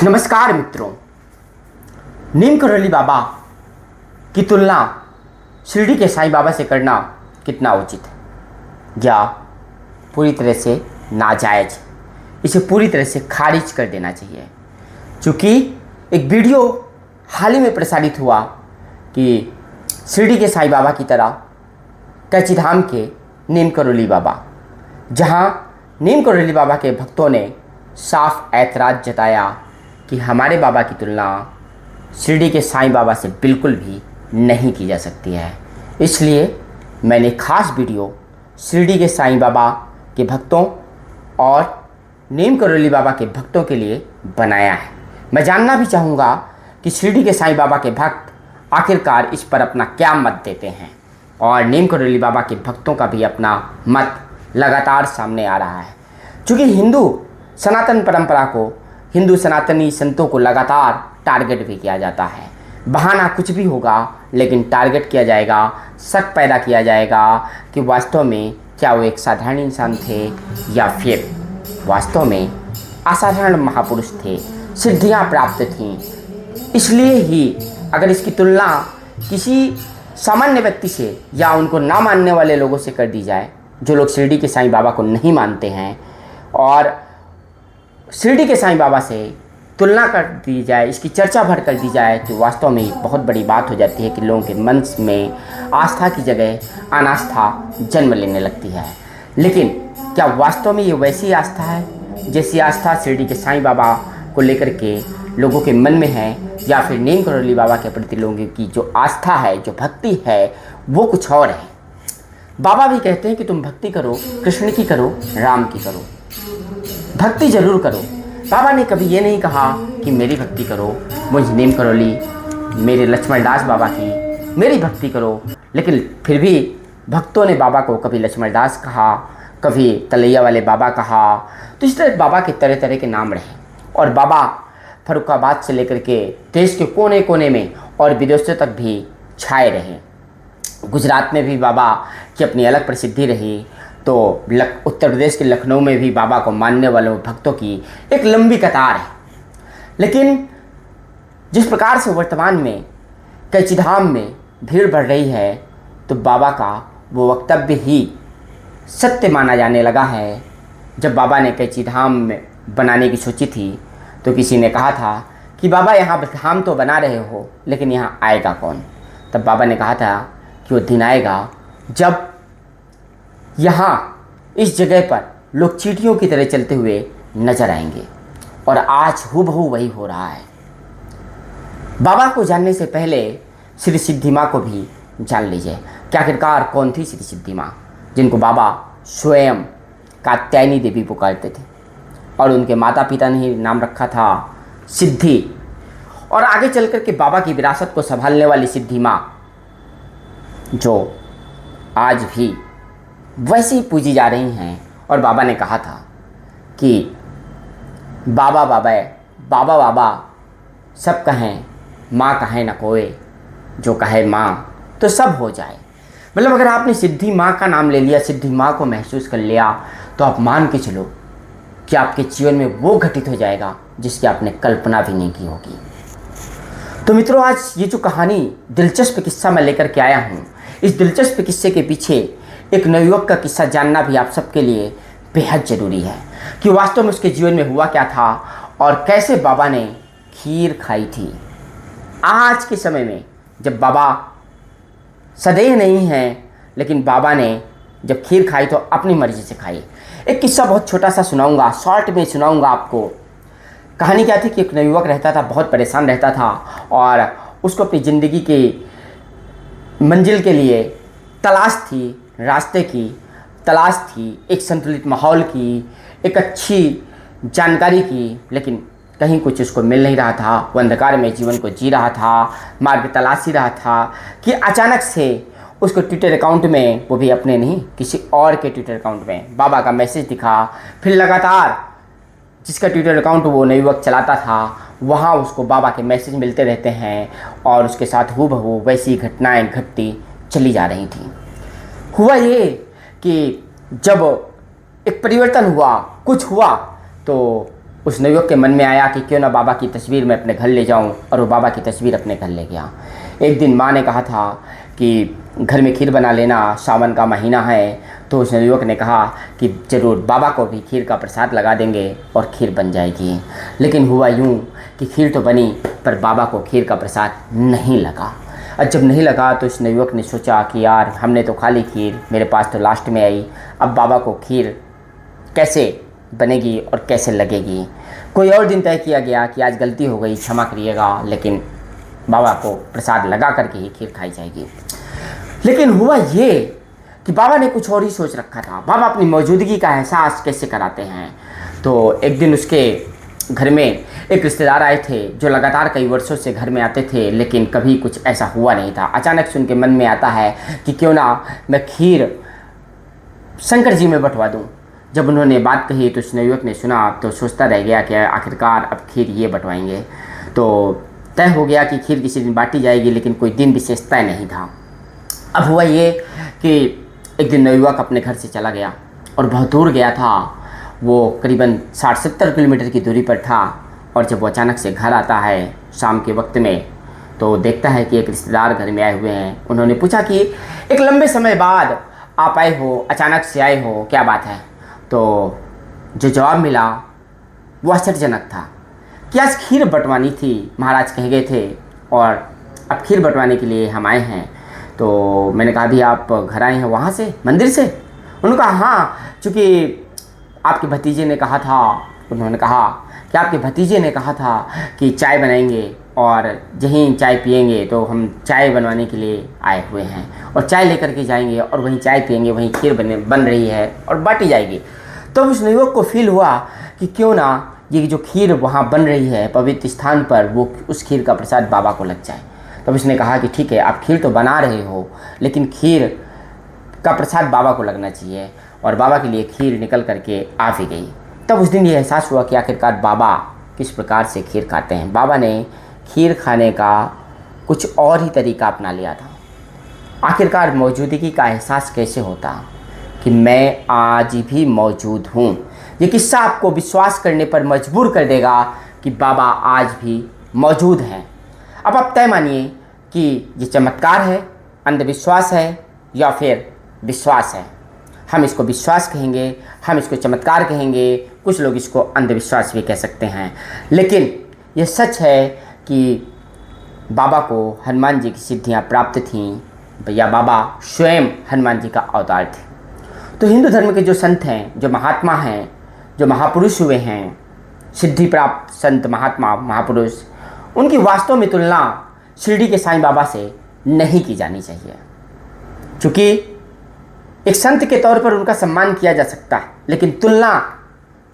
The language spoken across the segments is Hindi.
नमस्कार मित्रों। नीम करौली बाबा की तुलना शिरडी के साईं बाबा से करना कितना उचित है या पूरी तरह से नाजायज, इसे पूरी तरह से खारिज कर देना चाहिए। क्योंकि एक वीडियो हाल ही में प्रसारित हुआ कि शिरडी के साईं बाबा की तरह कैची धाम के नीम करौली बाबा, जहां नीम करौली बाबा के भक्तों ने साफ ऐतराज़ जताया कि हमारे बाबा की तुलना शिरडी के साईं बाबा से बिल्कुल भी नहीं की जा सकती है। इसलिए मैंने खास वीडियो शिरडी के साईं बाबा के भक्तों और नीम करौली बाबा के भक्तों के लिए बनाया है। मैं जानना भी चाहूँगा कि शिरडी के साईं बाबा के भक्त आखिरकार इस पर अपना क्या मत देते हैं, और नीम करौली बाबा के भक्तों का भी अपना मत लगातार सामने आ रहा है। चूँकि हिंदू सनातन परंपरा को, हिंदू सनातनी संतों को लगातार टारगेट भी किया जाता है। बहाना कुछ भी होगा, लेकिन टारगेट किया जाएगा, शक पैदा किया जाएगा कि वास्तव में क्या वो एक साधारण इंसान थे या फिर वास्तव में असाधारण महापुरुष थे, सिद्धियां प्राप्त थीं। इसलिए ही अगर इसकी तुलना किसी सामान्य व्यक्ति से या उनको ना मानने वाले लोगों से कर दी जाए, जो लोग शिरडी के साईं बाबा को नहीं मानते हैं, और शिरडी के साईं बाबा से तुलना कर दी जाए, इसकी चर्चा भर कर दी जाए, तो वास्तव में बहुत बड़ी बात हो जाती है कि लोगों के मन में आस्था की जगह अनास्था जन्म लेने लगती है। लेकिन क्या वास्तव में ये वैसी आस्था है जैसी आस्था शिरडी के साईं बाबा को लेकर के लोगों के मन में है, या फिर नीम करौली बाबा के प्रति लोगों की जो आस्था है, जो भक्ति है, वो कुछ और है। बाबा भी कहते हैं कि तुम भक्ति करो, कृष्ण की करो, राम की करो, भक्ति जरूर करो। बाबा ने कभी ये नहीं कहा कि मेरी भक्ति करो, मुझ नीम करौली, मेरे लक्ष्मण दास बाबा की मेरी भक्ति करो। लेकिन फिर भी भक्तों ने बाबा को कभी लक्ष्मण दास कहा, कभी तलैया वाले बाबा कहा। तो इस तरह बाबा के तरह तरह के नाम रहे, और बाबा फर्रुखाबाद से लेकर के देश के कोने कोने में और विदेशों तक भी छाए रहे। गुजरात में भी बाबा की अपनी अलग प्रसिद्धि रही, तो उत्तर प्रदेश के लखनऊ में भी बाबा को मानने वालों भक्तों की एक लंबी कतार है। लेकिन जिस प्रकार से वर्तमान में कैची धाम में भीड़ बढ़ रही है, तो बाबा का वो वक्तव्य ही सत्य माना जाने लगा है। जब बाबा ने कैची धाम में बनाने की सोची थी, तो किसी ने कहा था कि बाबा यहाँ धाम तो बना रहे हो, लेकिन यहाँ आएगा कौन? तब बाबा ने कहा था कि वो दिन आएगा जब यहाँ इस जगह पर लोग चींटियों की तरह चलते हुए नजर आएंगे। और आज हूबहू वही हो रहा है। बाबा को जानने से पहले श्री सिद्धि माँ को भी जान लीजिए कि आखिरकार कौन थी श्री सिद्धि माँ, जिनको बाबा स्वयं कात्यायनी देवी पुकारते थे, और उनके माता पिता ने ही नाम रखा था सिद्धि। और आगे चल कर के बाबा की विरासत को संभालने वाली सिद्धि माँ, जो आज भी वैसे ही पूजी जा रही हैं। और बाबा ने कहा था कि बाबा बाबा बाबा बाबा सब कहें, माँ कहे न कोई, जो कहे माँ तो सब हो जाए। मतलब अगर आपने सिद्धि माँ का नाम ले लिया, सिद्धि माँ को महसूस कर लिया, तो आप मान के चलो कि आपके जीवन में वो घटित हो जाएगा जिसकी आपने कल्पना भी नहीं की होगी। तो मित्रों, आज ये जो कहानी, दिलचस्प किस्सा मैं लेकर के आया हूँ, इस दिलचस्प किस्से के पीछे एक नवयुवक का किस्सा जानना भी आप सबके लिए बेहद ज़रूरी है कि वास्तव में उसके जीवन में हुआ क्या था और कैसे बाबा ने खीर खाई थी। आज के समय में जब बाबा सदैव नहीं हैं, लेकिन बाबा ने जब खीर खाई तो अपनी मर्जी से खाई। एक किस्सा बहुत छोटा सा सुनाऊंगा, शॉर्ट में सुनाऊंगा आपको। कहानी क्या थी कि एक नवयुवक रहता था, बहुत परेशान रहता था, और उसको अपनी ज़िंदगी की मंजिल के लिए तलाश थी, रास्ते की तलाश थी, एक संतुलित माहौल की, एक अच्छी जानकारी की। लेकिन कहीं कुछ उसको मिल नहीं रहा था। वो अंधकार में जीवन को जी रहा था, मार्ग तलाश ही रहा था कि अचानक से उसको ट्विटर अकाउंट में, वो भी अपने नहीं किसी और के ट्विटर अकाउंट में, बाबा का मैसेज दिखा। फिर लगातार जिसका ट्विटर अकाउंट वो नवयुवक चलाता था, वहाँ उसको बाबा के मैसेज मिलते रहते हैं, और उसके साथ हूबहू वैसी घटनाएं घटती चली जा रही थी। हुआ ये कि जब एक परिवर्तन हुआ, कुछ हुआ, तो उस नवयुवक के मन में आया कि क्यों ना बाबा की तस्वीर मैं अपने घर ले जाऊं, और वो बाबा की तस्वीर अपने घर ले गया। एक दिन माँ ने कहा था कि घर में खीर बना लेना, सावन का महीना है। तो उस नवयुवक ने कहा कि ज़रूर, बाबा को भी खीर का प्रसाद लगा देंगे और खीर बन जाएगी। लेकिन हुआ यूँ कि खीर तो बनी, पर बाबा को खीर का प्रसाद नहीं लगा। और जब नहीं लगा तो उस नवयुवक ने सोचा कि यार, हमने तो खा ली खीर, मेरे पास तो लास्ट में आई, अब बाबा को खीर कैसे बनेगी और कैसे लगेगी। कोई और दिन तय किया गया कि आज गलती हो गई, क्षमा करिएगा, लेकिन बाबा को प्रसाद लगा करके ही खीर खाई जाएगी। लेकिन हुआ ये कि बाबा ने कुछ और ही सोच रखा था। बाबा अपनी मौजूदगी का एहसास कैसे कराते हैं। तो एक दिन उसके घर में एक रिश्तेदार आए थे जो लगातार कई वर्षों से घर में आते थे, लेकिन कभी कुछ ऐसा हुआ नहीं था। अचानक से उनके मन में आता है कि क्यों ना मैं खीर शंकर जी में बंटवा दूं। जब उन्होंने बात कही तो उस नवयुवक ने सुना तो सोचता रह गया कि आखिरकार अब खीर ये बंटवाएंगे। तो तय हो गया कि खीर किसी दिन बांटी जाएगी, लेकिन कोई दिन विशेष तय नहीं था। अब हुआ ये कि एक दिन नवयुवक अपने घर से चला गया और बहुत दूर गया था। वो करीबन 60-70 किलोमीटर की दूरी पर था, और जब वो अचानक से घर आता है शाम के वक्त में, तो देखता है कि एक रिश्तेदार घर में आए हुए हैं। उन्होंने पूछा कि एक लंबे समय बाद आप आए हो, अचानक से आए हो, क्या बात है। तो जो जवाब मिला वो आश्चर्यजनक था कि आज खीर बंटवानी थी, महाराज कह गए थे, और अब खीर बंटवाने के लिए हम आए हैं। तो मैंने कहा, भी आप घर आए हैं वहाँ से, मंदिर से? उन्होंने कहा हाँ, चूँकि आपके भतीजे ने कहा था, उन्होंने कहा कि आपके भतीजे ने कहा था कि चाय बनाएंगे, और यहीं चाय पिएंगे, तो हम चाय बनवाने के लिए आए हुए हैं, और चाय लेकर के जाएंगे और वहीं चाय पिएंगे, वहीं खीर बन रही है और बांटी जाएगी। तो उस युवक को फील हुआ कि क्यों ना ये जो खीर वहाँ बन रही है पवित्र स्थान पर, वो उस खीर का प्रसाद बाबा को लग जाए। तब उसने कहा कि ठीक है, आप खीर तो बना रहे हो, लेकिन खीर का प्रसाद बाबा को लगना चाहिए, और बाबा के लिए खीर निकल करके आ भी गई। तब उस दिन ये एहसास हुआ कि आखिरकार बाबा किस प्रकार से खीर खाते हैं। बाबा ने खीर खाने का कुछ और ही तरीका अपना लिया था। आखिरकार मौजूदगी का एहसास कैसे होता कि मैं आज भी मौजूद हूँ। ये किस्सा आपको विश्वास करने पर मजबूर कर देगा कि बाबा आज भी मौजूद हैं। अब आप तय मानिए कि ये चमत्कार है, अंधविश्वास है, या फिर विश्वास है। हम इसको विश्वास कहेंगे, हम इसको चमत्कार कहेंगे, कुछ लोग इसको अंधविश्वास भी कह सकते हैं। लेकिन ये सच है कि बाबा को हनुमान जी की सिद्धियाँ प्राप्त थीं, या बाबा स्वयं हनुमान जी का अवतार थे। तो हिंदू धर्म के जो संत हैं, जो महात्मा हैं, जो महापुरुष हुए हैं, सिद्धि प्राप्त संत, महात्मा, महापुरुष, उनकी वास्तव में तुलना शिरडी के साईं बाबा से नहीं की जानी चाहिए। क्योंकि एक संत के तौर पर उनका सम्मान किया जा सकता है, लेकिन तुलना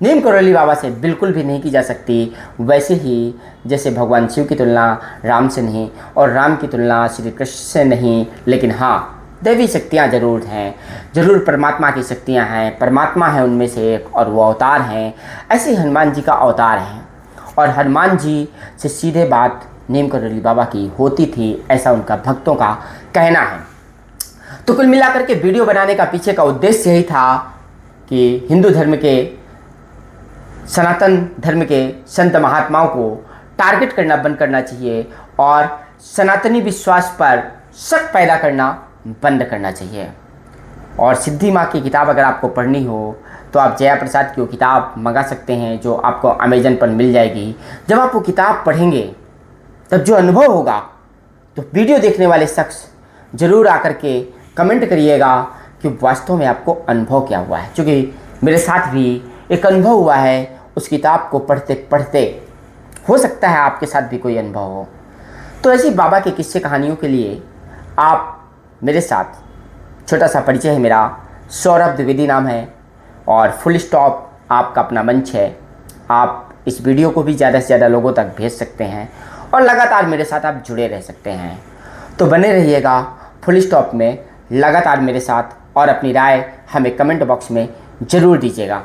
नीम करौली बाबा से बिल्कुल भी नहीं की जा सकती। वैसे ही जैसे भगवान शिव की तुलना राम से नहीं, और राम की तुलना श्री कृष्ण से नहीं, लेकिन हाँ, दैवी शक्तियाँ ज़रूर हैं, ज़रूर परमात्मा की शक्तियाँ हैं, परमात्मा है उनमें से एक, और वो अवतार हैं। ऐसे हनुमान जी का अवतार हैं, और हनुमान जी से सीधे बात नीम करौली बाबा की होती थी, ऐसा उनका भक्तों का कहना है। तो कुल मिलाकर के वीडियो बनाने का पीछे का उद्देश्य यही था कि हिंदू धर्म के, सनातन धर्म के संत महात्माओं को टारगेट करना बंद करना चाहिए, और सनातनी विश्वास पर शक पैदा करना बंद करना चाहिए। और सिद्धि माँ की किताब अगर आपको पढ़नी हो तो आप जया प्रसाद की वो किताब मंगा सकते हैं, जो आपको अमेजन पर मिल जाएगी। जब आप वो किताब पढ़ेंगे तब जो अनुभव होगा, तो वीडियो देखने वाले शख्स ज़रूर आकर के कमेंट करिएगा कि वास्तव में आपको अनुभव क्या हुआ है। क्योंकि मेरे साथ भी एक अनुभव हुआ है उस किताब को पढ़ते पढ़ते। हो सकता है आपके साथ भी कोई अनुभव हो। तो ऐसी बाबा के किस्से कहानियों के लिए आप मेरे साथ, छोटा सा परिचय है मेरा, सौरभ द्विवेदी नाम है, और फुल स्टॉप आपका अपना मंच है। आप इस वीडियो को भी ज़्यादा से ज़्यादा लोगों तक भेज सकते हैं, और लगातार मेरे साथ आप जुड़े रह सकते हैं। तो बने रहिएगा फुल स्टॉप में लगातार मेरे साथ, और अपनी राय हमें कमेंट बॉक्स में ज़रूर दीजिएगा।